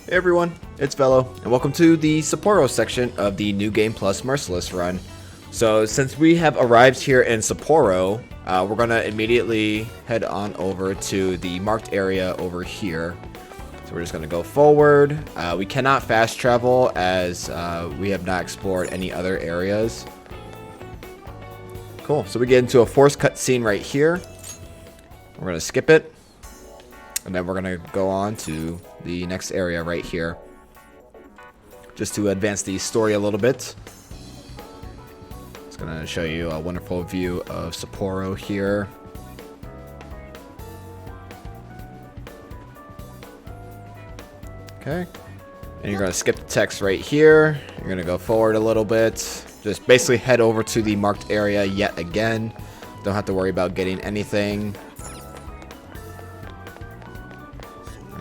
Hey everyone, it's Velo, and welcome to the Sapporo section of the New Game Plus Merciless run. So since we have arrived here in Sapporo, we're going to immediately head on over to the marked area over here. So we're just going to go forward. We cannot fast travel as we have not explored any other areas. Cool, so we get into a forced cutscene right here. We're going to skip it. And then we're going to go on to the next area right here. Just to advance the story a little bit. It's going to show you a wonderful view of Sapporo here. Okay. And you're going to skip the text right here. You're going to go forward a little bit. Just basically head over to the marked area yet again. Don't have to worry about getting anything.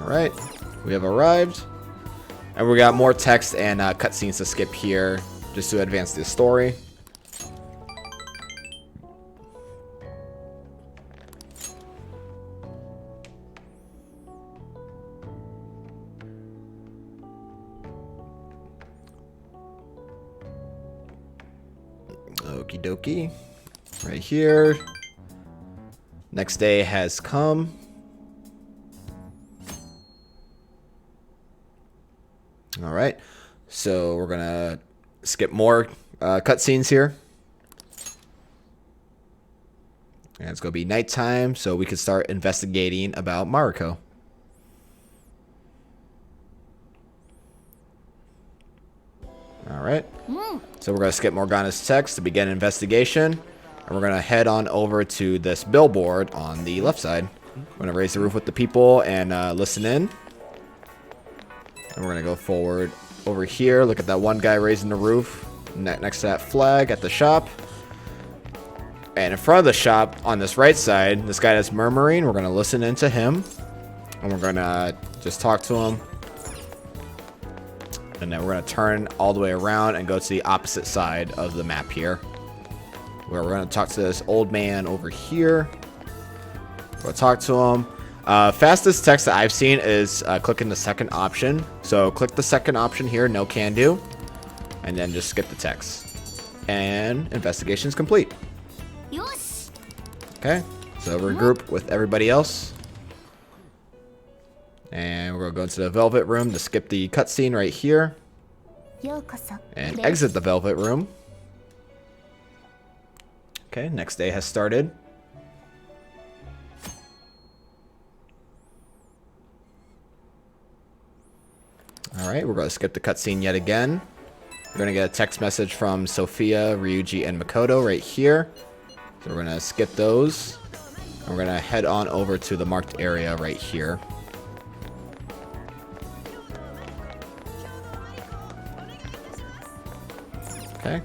Alright, we have arrived, and we got more text and cutscenes to skip here, just to advance the story. Okie dokie, right here. Next day has come. Alright, so we're gonna skip more cutscenes here. And it's gonna be nighttime, so we can start investigating about Mariko. Alright, so we're gonna skip Morgana's text to begin investigation. And we're gonna head on over to this billboard on the left side. We're gonna raise the roof with the people and listen in. And we're going to go forward over here. Look at that one guy raising the roof next to that flag at the shop. And in front of the shop on this right side, this guy that's murmuring, we're going to listen into him. And we're going to just talk to him. And then we're going to turn all the way around and go to the opposite side of the map here. Where we're going to talk to this old man over here. We'll talk to him. Fastest text that I've seen is clicking the second option. So click the second option here, no can do, and then just skip the text. And investigation's complete. Okay, so regroup with everybody else. And we're gonna go into the Velvet Room to skip the cutscene right here. And exit the Velvet Room. Okay, next day has started. Alright, we're going to skip the cutscene yet again. We're going to get a text message from Sophia, Ryuji, and Makoto right here. So we're going to skip those. And we're going to head on over to the marked area right here. Okay.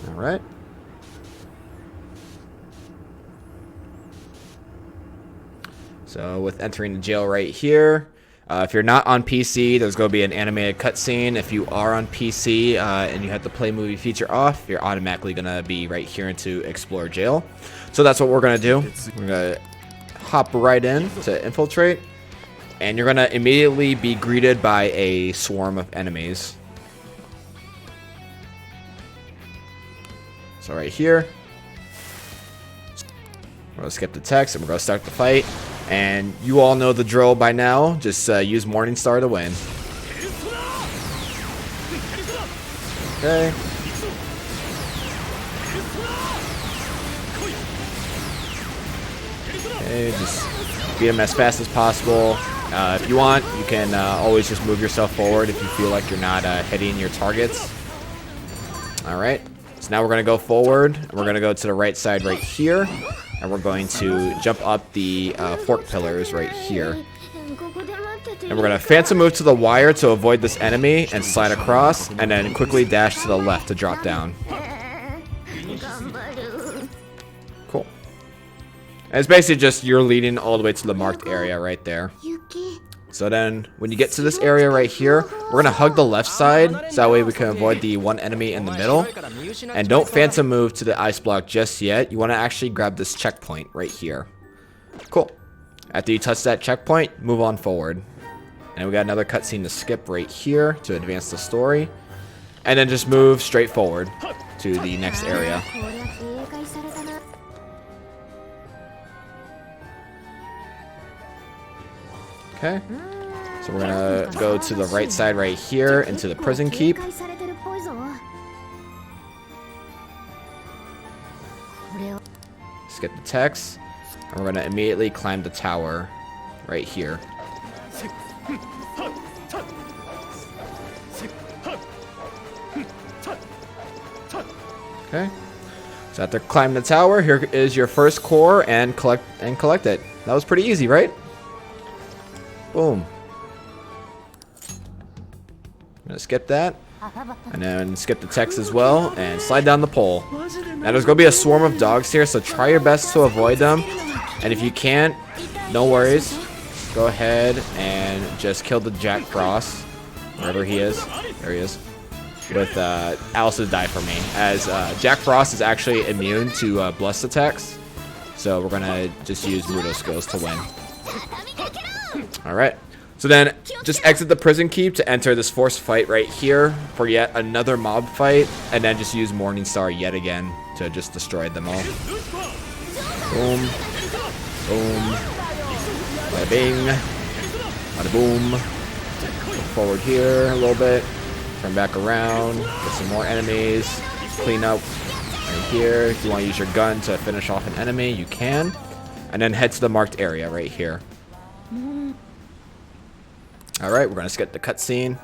Alright. So with entering the jail right here, if you're not on PC, there's going to be an animated cutscene. If you are on PC and you have the play movie feature off, you're automatically going to be right here into Explore Jail. So that's what we're going to do. We're going to hop right in to infiltrate. And you're going to immediately be greeted by a swarm of enemies. So right here, we're going to skip the text and we're going to start the fight. And you all know the drill by now. Just use Morningstar to win. Okay. Okay, just beat him as fast as possible. If you want, you can always just move yourself forward if you feel like you're not hitting your targets. Alright. So now we're going to go forward. We're going to go to the right side right here. And we're going to jump up the fork pillars right here. And we're going to phantom move to the wire to avoid this enemy and slide across. And then quickly dash to the left to drop down. Cool. And it's basically just you're leading all the way to the marked area right there. So then when you get to this area right here, we're going to hug the left side. So that way we can avoid the one enemy in the middle. And don't phantom move to the ice block just yet. You want to actually grab this checkpoint right here. Cool. After you touch that checkpoint, move on forward. And we got another cutscene to skip right here to advance the story. And then just move straight forward to the next area. Okay. So we're gonna go to the right side right here into the prison keep. Skip the text. And we're gonna immediately climb the tower right here. Okay. So after climbing the tower, here is your first core and collect it. That was pretty easy, right? Boom. I'm gonna skip that. And then skip the text as well and slide down the pole. Now there's gonna be a swarm of dogs here, so try your best to avoid them. And if you can't, no worries. Go ahead and just kill the Jack Frost, wherever he is. There he is. With Alice's die for me, as Jack Frost is actually immune to blessed attacks. So we're gonna just use Mudo skills to win. Alright. So then, just exit the prison keep to enter this forced fight right here for yet another mob fight, and then just use Morningstar yet again to just destroy them all. Boom. Boom. Bada bing. Bada boom. Go forward here a little bit. Turn back around. Get some more enemies. Clean up right here. If you want to use your gun to finish off an enemy, you can. And then head to the marked area right here. Alright, we're going to skip the cutscene.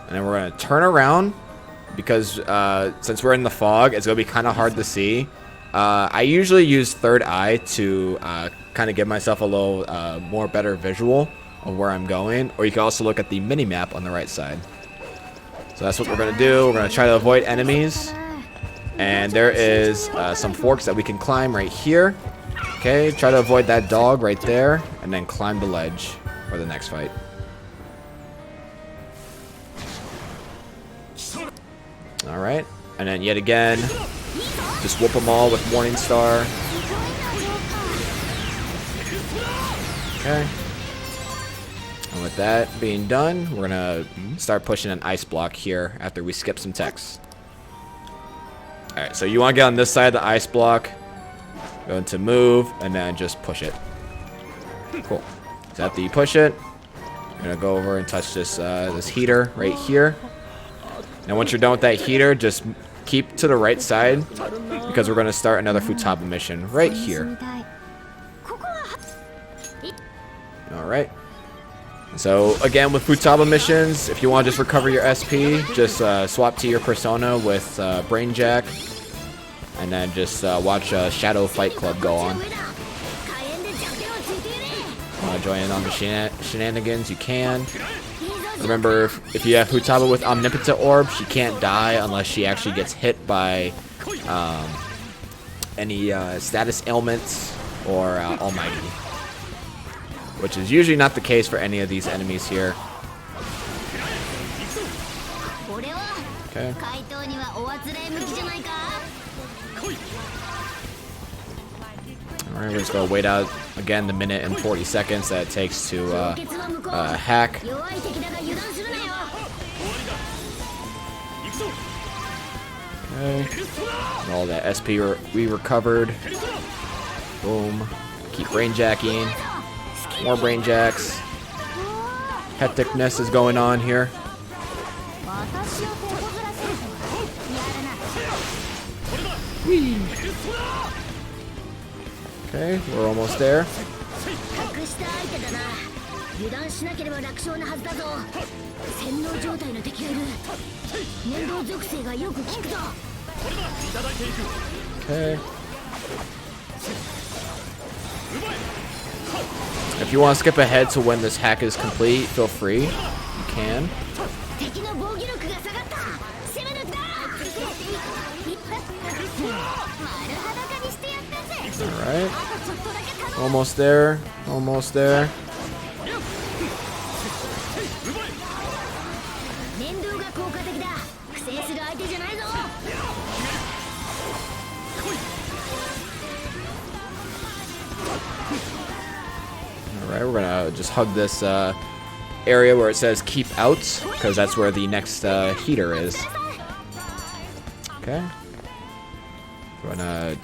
And then we're going to turn around. Because since we're in the fog, it's going to be kind of hard to see. I usually use third eye to kind of give myself a little more better visual of where I'm going. Or you can also look at the mini-map on the right side. So that's what we're going to do. We're going to try to avoid enemies. And there is some forks that we can climb right here. Okay, try to avoid that dog right there. And then climb the ledge for the next fight. Alright, and then yet again, just whoop them all with Morningstar. Okay. And with that being done, we're gonna start pushing an ice block here after we skip some text. Alright, so you wanna get on this side of the ice block, go into move, and then just push it. Cool. So after you push it, you're gonna go over and touch this this heater right here. And once you're done with that heater, just keep to the right side because we're gonna start another Futaba mission right here. Alright. So again, with Futaba missions, if you want to just recover your SP, just swap to your persona with Brainjack, and then just watch Shadow Fight Club go on. Want to join in on the shenanigans, you can. Remember, if you have Futaba with Omnipotent Orb, she can't die unless she actually gets hit by any status ailments or Almighty. Which is usually not the case for any of these enemies here. Okay. Alright, we're just gonna wait out again the minute and 40 seconds that it takes to hack. Okay. And all that SP we recovered. Boom. Keep brainjacking. More brainjacks. Hecticness is going on here. Whee. Okay, we're almost there. Okay. If you want to skip ahead to when this hack is complete, feel free. You can. Alright. Almost there. Almost there. Alright, we're gonna just hug this area where it says keep out, because that's where the next heater is. Okay. We're gonna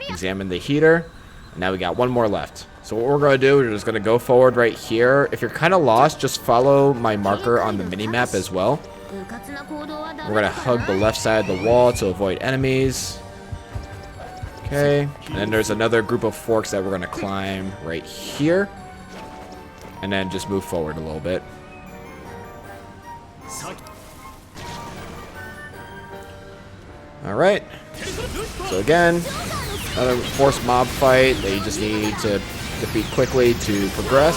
examine the heater. And now we got one more left. So what we're gonna do, we're just gonna go forward right here. If you're kind of lost, just follow my marker on the mini-map as well. We're gonna hug the left side of the wall to avoid enemies. Okay. And then there's another group of forks that we're gonna climb right here. And then just move forward a little bit. Alright. So again, another forced mob fight that you just need to defeat quickly to progress.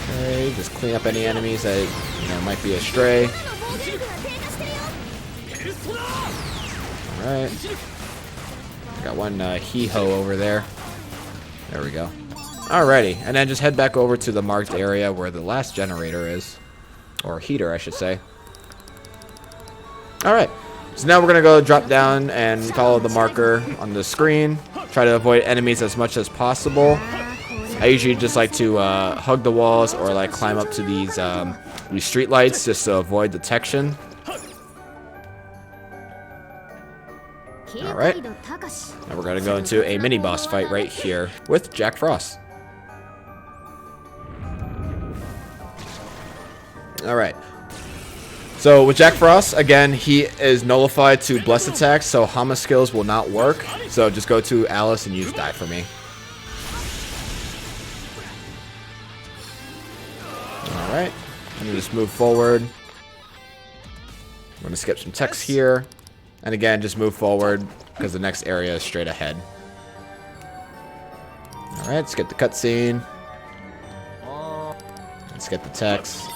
Okay, just clean up any enemies that might be astray. Alright. Got one hee-ho over there. There we go. Alrighty, and then just head back over to the marked area where the last generator is. Or heater, I should say. Alright, so now we're going to go drop down and follow the marker on the screen. Try to avoid enemies as much as possible. I usually just like to hug the walls or like climb up to these street lights just to avoid detection. Alright, now we're going to go into a mini-boss fight right here with Jack Frost. Alright, so with Jack Frost, again, he is nullified to blessed attacks, so Hama skills will not work. So just go to Alice and use Die for me. Alright, I'm going to just move forward. I'm going to skip some text here. And again, just move forward because the next area is straight ahead. Alright, skip the cutscene. Let's get the text.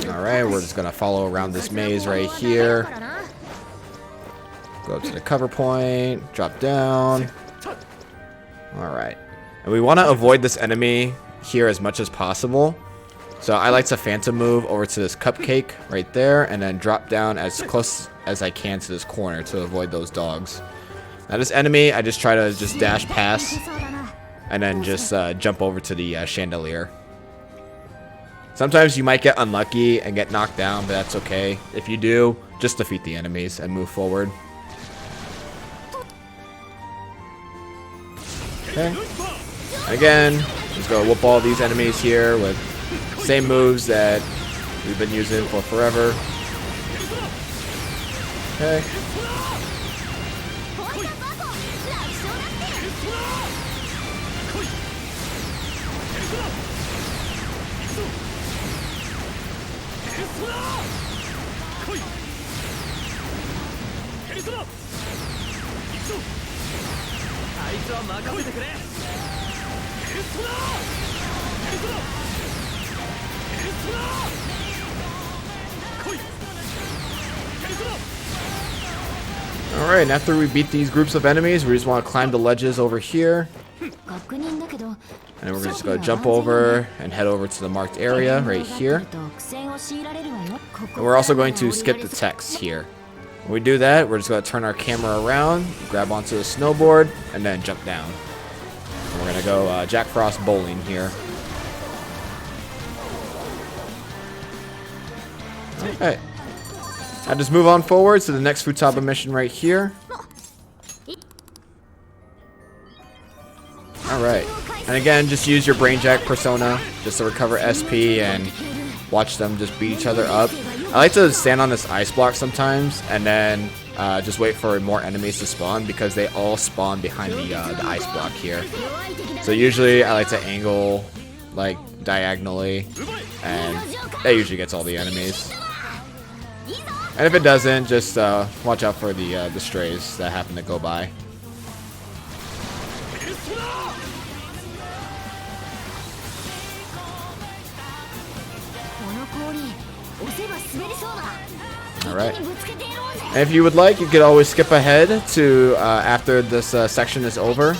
Alright, we're just going to follow around this maze right here. Go up to the cover point, drop down. Alright. And we want to avoid this enemy here as much as possible. So I like to phantom move over to this cupcake right there and then drop down as close as I can to this corner to avoid those dogs. Now this enemy, I just try to just dash past and then just jump over to the chandelier. Sometimes you might get unlucky and get knocked down, but that's okay. If you do, just defeat the enemies and move forward. Okay. Again, just go whoop all these enemies here with same moves that we've been using for forever. Okay. Alright, and after we beat these groups of enemies, we just want to climb the ledges over here. And then we're just going to jump over and head over to the marked area right here. And we're also going to skip the text here. When we do that, we're just going to turn our camera around, grab onto the snowboard, and then jump down. And we're going to go Jack Frost bowling here. Alright. Now just move on forward to the next Futaba mission right here. Alright. And again, just use your Brainjack persona just to recover SP and watch them just beat each other up. I like to stand on this ice block sometimes and then just wait for more enemies to spawn because they all spawn behind the ice block here. So usually I like to angle like diagonally and that usually gets all the enemies. And if it doesn't, just watch out for the strays that happen to go by. Alright. And if you would like, you could always skip ahead to after this section is over.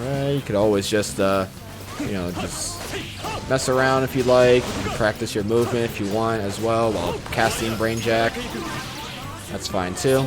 Alright, you could always just, you know, just mess around if you like. You can practice your movement if you want as well while casting Brain Jack. That's fine too.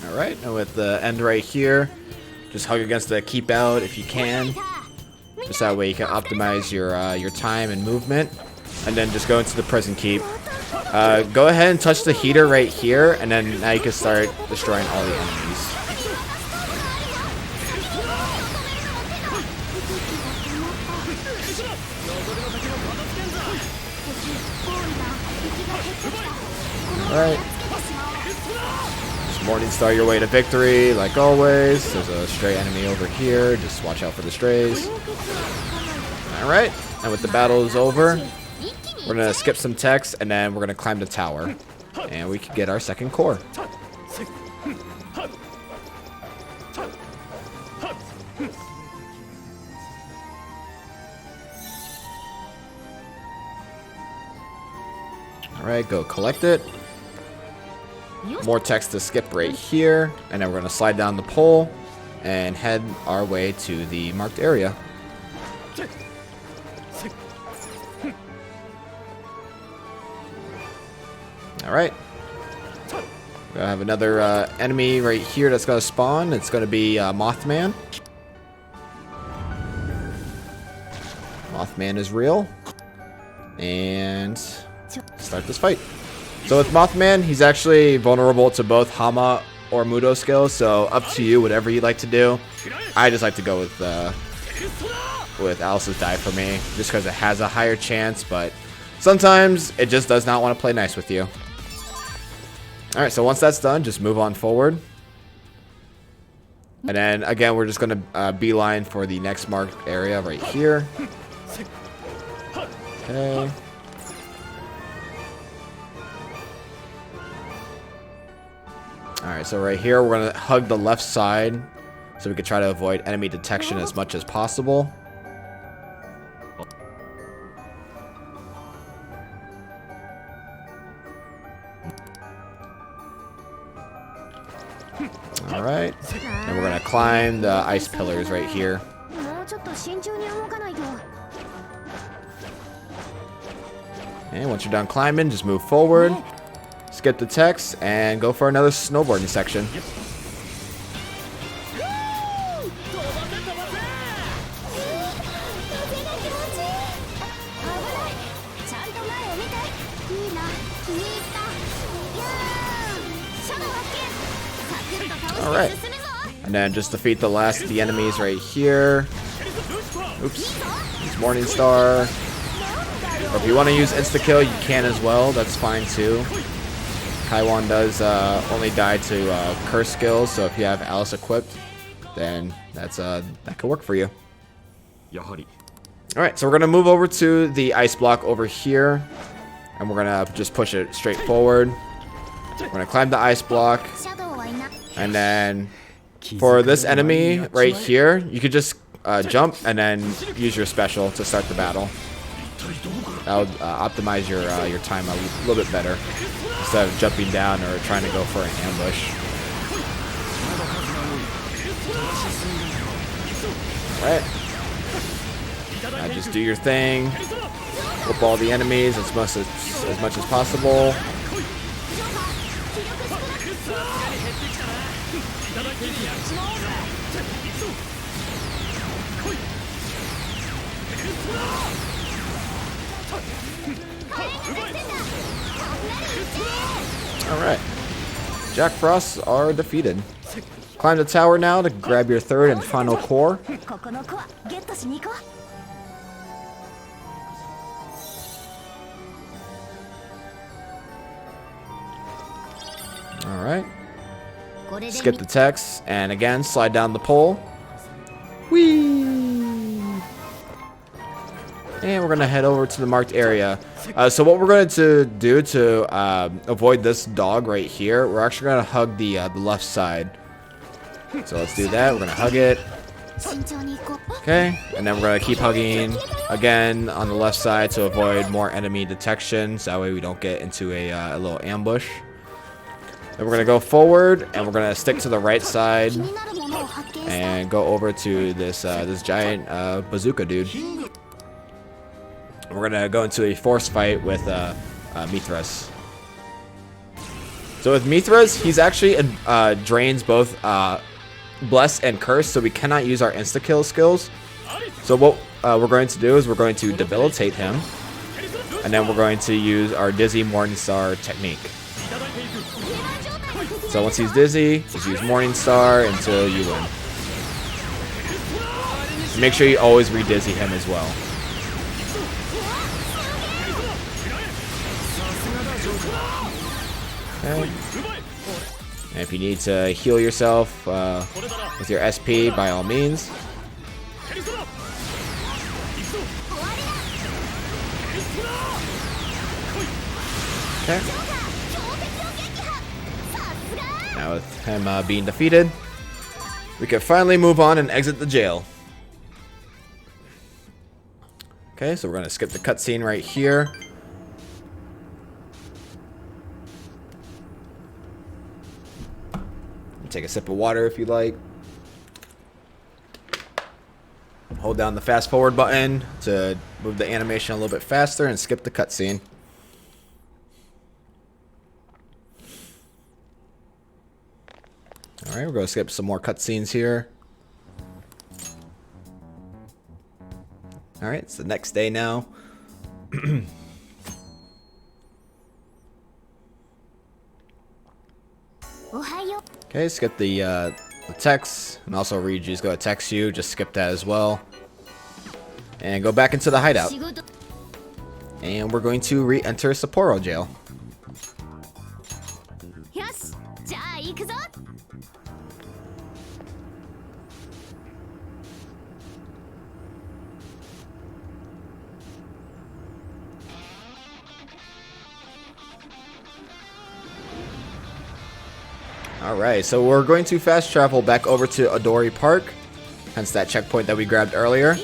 Alright, and with the end right here, just hug against the keep out if you can. Just that way you can optimize your time and movement. And then just go into the present keep. Go ahead and touch the heater right here, and then now you can start destroying all the enemies. Alright. Morning Star your way to victory, like always. There's a stray enemy over here. Just watch out for the strays. Alright, and with the battle is over, we're going to skip some text, and then we're going to climb the tower. And we can get our second core. Alright, go collect it. More text to skip right here, and then we're going to slide down the pole and head our way to the marked area. Alright. We have another enemy right here that's going to spawn. It's going to be Mothman. Mothman is real. And start this fight. So with Mothman, he's actually vulnerable to both Hama or Mudo skills, so up to you, whatever you like to do. I just like to go with Alice's Die for me, just because it has a higher chance, but sometimes it just does not want to play nice with you. Alright, so once that's done, just move on forward. And then, again, we're just going to beeline for the next marked area right here. Okay. Alright, so right here, we're going to hug the left side so we can try to avoid enemy detection as much as possible. Alright, and we're going to climb the ice pillars right here. And once you're done climbing, just move forward. Skip the text and go for another snowboarding section. Alright. And then just defeat the last of the enemies right here. Oops. Use Morning Star. Or if you want to use insta-kill, you can as well. That's fine too. Kaiwan does only die to curse skills, so if you have Alice equipped, then that could work for you. Alright, so we're going to move over to the ice block over here, and we're going to just push it straight forward. We're going to climb the ice block, and then for this enemy right here, you could just jump and then use your special to start the battle. That would optimize your time a little bit better instead of jumping down or trying to go for an ambush. Alright. Now just do your thing. Whoop all the enemies as much as possible. Alright. Jack Frosts are defeated. Climb the tower now to grab your third and final core. Alright. Skip the text, and again, slide down the pole. Whee! And we're going to head over to the marked area. So what we're going to do to avoid this dog right here, we're actually going to hug the left side. So let's do that. We're going to hug it. Okay, and then we're going to keep hugging again on the left side to avoid more enemy detection. So that way we don't get into a little ambush. Then we're going to go forward, and we're going to stick to the right side and go over to this giant bazooka dude. We're going to go into a force fight with Mithras. So with Mithras, he's actually drains both Bless and Curse, so we cannot use our insta-kill skills. So what we're going to do is we're going to debilitate him, and then we're going to use our Dizzy Morningstar technique. So once he's dizzy, just use Morningstar until you win. Make sure you always re-dizzy him as well. Okay. And if you need to heal yourself with your SP, by all means. Okay. Now with him being defeated, we can finally move on and exit the jail. Okay, so we're going to skip the cutscene right here. Take a sip of water if you like. Hold down the fast forward button to move the animation a little bit faster and skip the cutscene. Alright, we're going to skip some more cutscenes here. Alright, it's the next day now. Okay, skip the text, and also Ryuji's going to text you. Just skip that as well. And go back into the hideout. And we're going to re-enter Sapporo jail. Alright, so we're going to fast travel back over to Odori Park, hence that checkpoint that we grabbed earlier.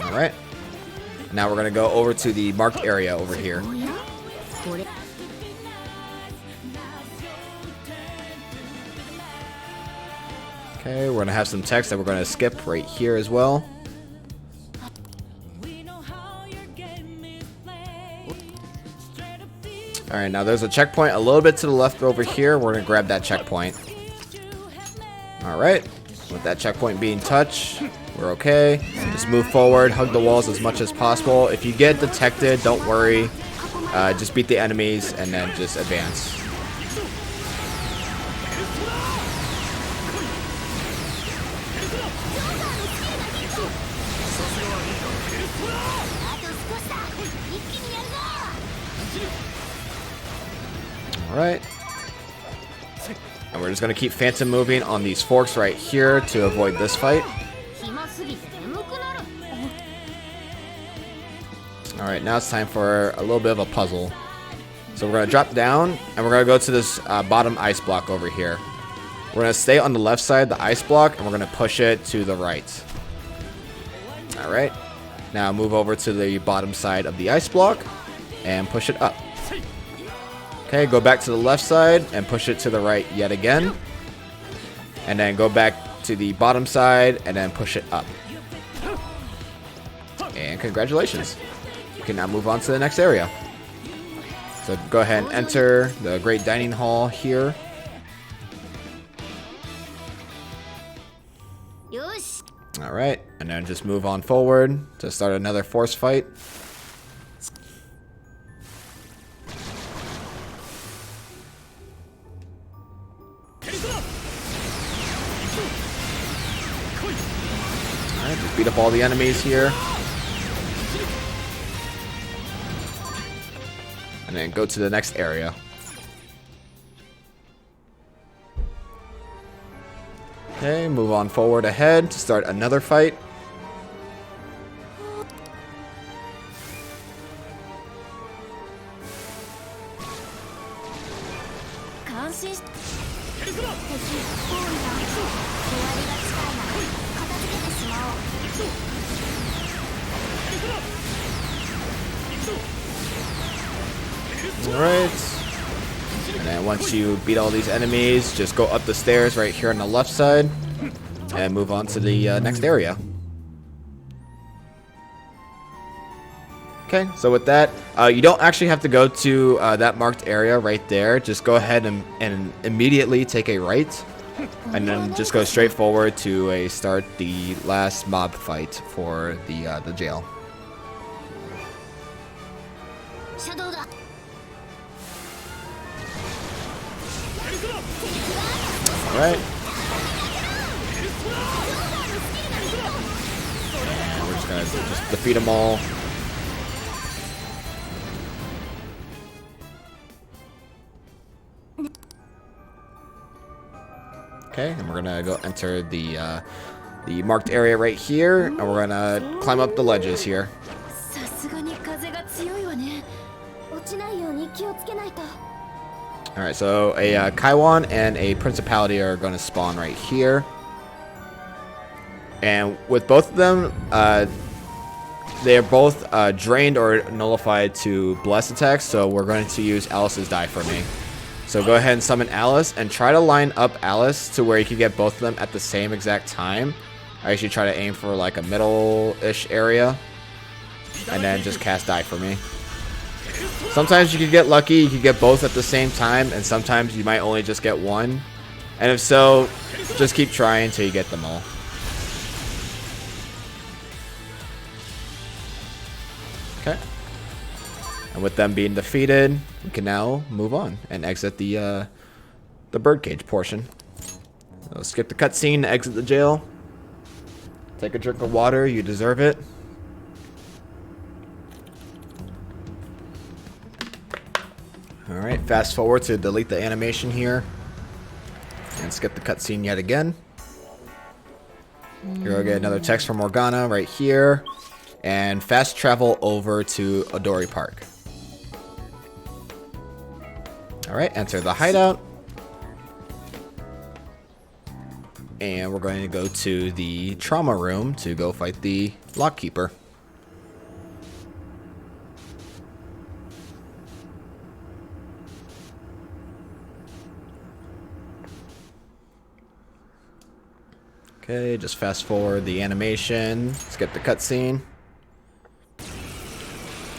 Alright, now we're going to go over to the marked area over here. Okay, we're going to have some text that we're going to skip right here as well. Alright, now there's a checkpoint a little bit to the left over here. We're going to grab that checkpoint. Alright, with that checkpoint being touched, we're okay. Just move forward, hug the walls as much as possible. If you get detected, don't worry. Just beat the enemies and then just advance. Alright. And we're just going to keep phantom moving on these forks right here to avoid this fight. Alright, now it's time for a little bit of a puzzle. So we're going to drop down, and we're going to go to this bottom ice block over here. We're going to stay on the left side of the ice block, and we're going to push it to the right. Alright. Now move over to the bottom side of the ice block, and push it up. Okay, go back to the left side and push it to the right yet again. And then go back to the bottom side and then push it up. And congratulations. You can now move on to the next area. So go ahead and enter the Great Dining Hall here. Alright, and then just move on forward to start another force fight. Just beat up all the enemies here. And then go to the next area. Okay, move on forward ahead to start another fight. Alright. And then once you beat all these enemies, just go up the stairs right here on the left side and move on to the next area. Okay, so with that, you don't actually have to go to that marked area right there. Just go ahead and immediately take a right. And then just go straight forward to start the last mob fight for the jail. Alright. We're just gonna defeat them all. Okay, and we're gonna go enter the marked area right here, and we're gonna climb up the ledges here. Alright, so a Kaiwan and a Principality are gonna spawn right here. And with both of them, they are both drained or nullified to blessed attacks, so we're going to use Alice's die for me. So go ahead and summon Alice and try to line up Alice to where you can get both of them at the same exact time. I actually try to aim for like a middle-ish area and then just cast die for me. Sometimes you can get lucky, you can get both at the same time, and sometimes you might only just get one. And if so, just keep trying until you get them all. Okay. And with them being defeated, we can now move on and exit the birdcage portion. So skip the cutscene, exit the jail. Take a drink of water, you deserve it. Alright, fast forward to delete the animation here. And skip the cutscene yet again. Here we'll get another text from Morgana right here. And fast travel over to Odori Park. Alright, enter the hideout. And we're going to go to the trauma room to go fight the lockkeeper. Okay, just fast forward the animation, skip the cutscene.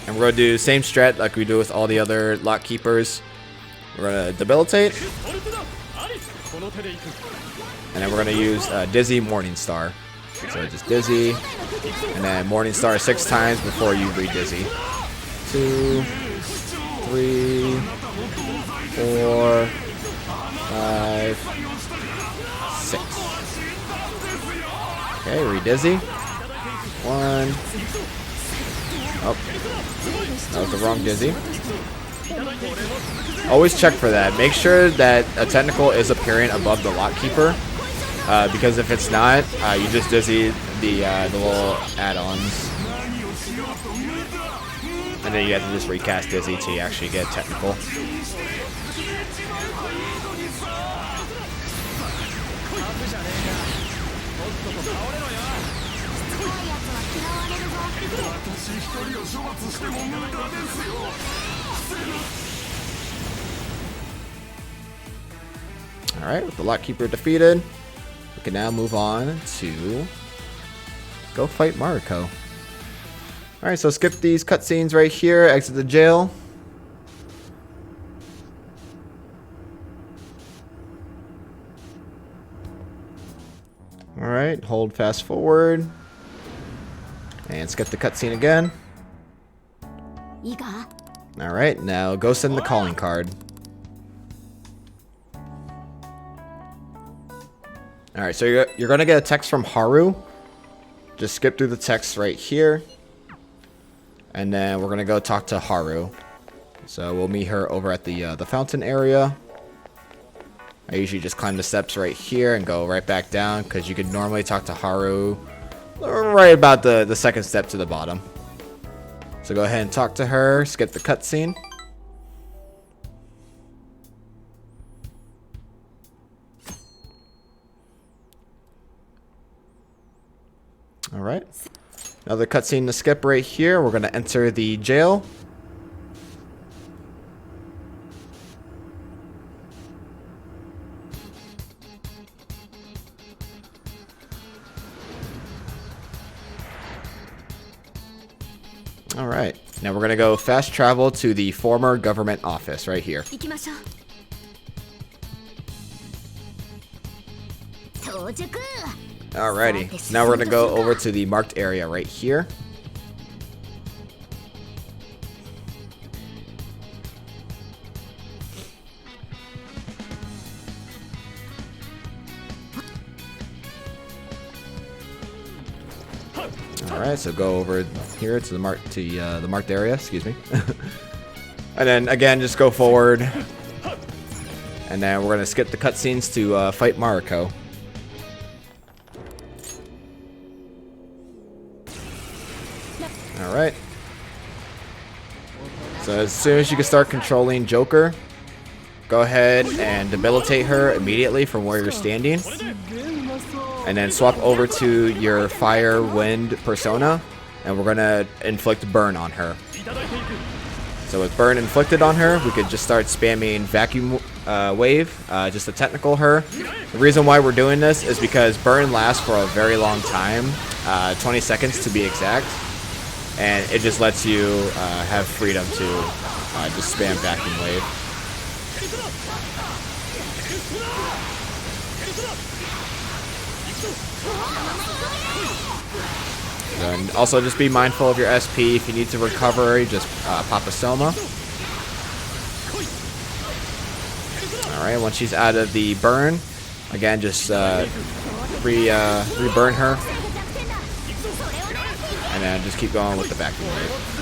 And we're going to do the same strat like we do with all the other lock keepers. We're going to debilitate. And then we're going to use Dizzy Morningstar. So just Dizzy. And then Morningstar 6 times before you re-Dizzy. 2, 3, 4, 5, 6. Okay, re-Dizzy. 1. Oh. That was the wrong Dizzy. Always check for that. Make sure that a technical is appearing above the lockkeeper. Because if it's not, you just Dizzy the little add-ons. And then you have to just recast Dizzy till you actually get technical. Alright, with the lockkeeper defeated, we can now move on to go fight Mariko. Alright, so skip these cutscenes right here, exit the jail. Alright, hold fast forward. And skip the cutscene again. Alright, now go send the calling card. Alright, so you're going to get a text from Haru. just skip through the text right here. And then we're going to go talk to Haru. So we'll meet her over at the fountain area. I usually just climb the steps right here and go right back down, because you could normally talk to Haru right about the second step to the bottom. So go ahead and talk to her, skip the cutscene. Alright. Another cutscene to skip right here. We're going to enter the jail. Alright. Now we're going to go fast travel to the former government office right here. Alrighty, so now we're going to go over to the marked area right here. Alright, so go over here to the marked area, excuse me. And then again, just go forward. And then we're going to skip the cutscenes to fight Mariko. Alright. So as soon as you can start controlling Joker, go ahead and debilitate her immediately from where you're standing. And then swap over to your fire wind persona, and we're going to inflict burn on her. So with burn inflicted on her, we could just start spamming vacuum wave, just to technical her. The reason why we're doing this is because burn lasts for a very long time, 20 seconds to be exact. And it just lets you have freedom to just spam vacuum wave. And also just be mindful of your SP. If you need to recover, just pop a Soma. Alright, once she's out of the burn, again, just re-burn her. And then just keep going with the vacuum wave.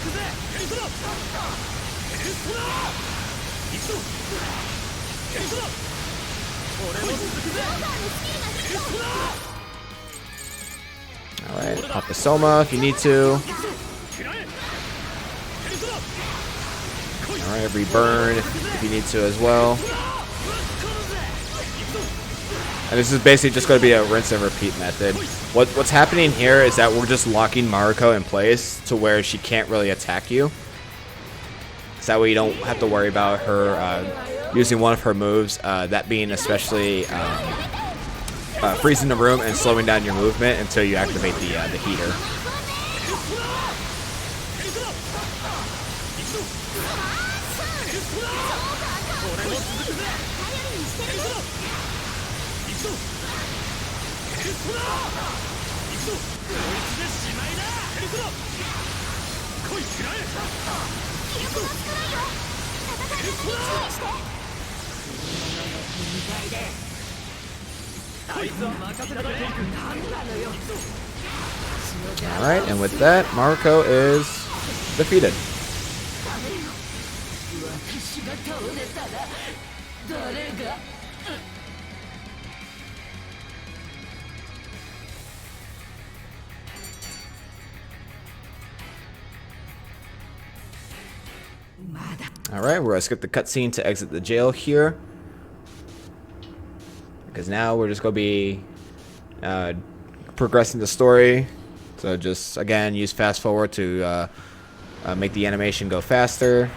Alright, pop the Soma if you need to. Alright, re-burn if you need to as well. And this is basically just going to be a rinse and repeat method. What's happening here is that we're just locking Mariko in place to where she can't really attack you. So that way you don't have to worry about her using one of her moves, that being especially freezing the room and slowing down your movement until you activate the heater. Alright, and with that, Mariko is defeated. Alright, we're going to skip the cutscene to exit the jail here. Because now we're just going to be progressing the story. So just, again, use fast forward to make the animation go faster.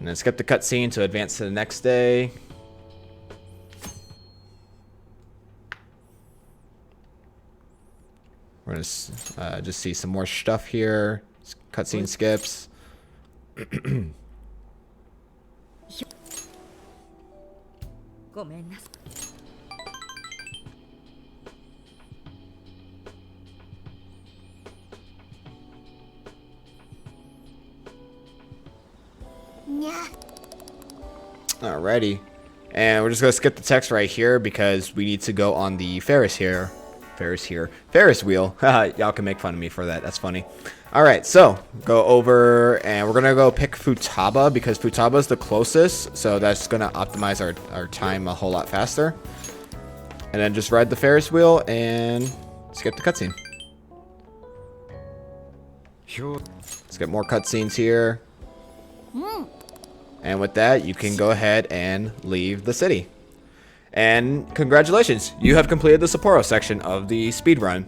And then skip the cutscene to advance to the next day. We're going to just see some more stuff here. Cutscene skips. Alrighty. And we're just going to skip the text right here because we need to go on the Ferris here Ferris wheel. Y'all can make fun of me for that. That's funny. All right, so go over and we're gonna go pick Futaba because Futaba is the closest, so that's gonna optimize our time a whole lot faster. And then just ride the Ferris wheel and skip the cutscene. Let's get more cutscenes here. And with that, you can go ahead and leave the city. And congratulations, you have completed the Sapporo section of the speedrun.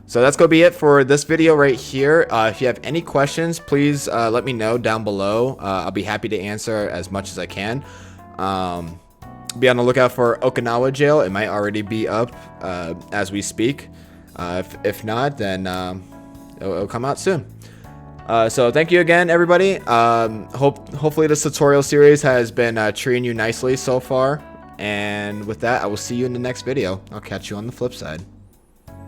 So that's going to be it for this video right here. If you have any questions, please let me know down below. I'll be happy to answer as much as I can. Be on the lookout for Okinawa Jail. It might already be up as we speak. If not, then it'll come out soon. So thank you again, everybody. Hopefully this tutorial series has been treating you nicely so far. And with that, I will see you in the next video. I'll catch you on the flip side.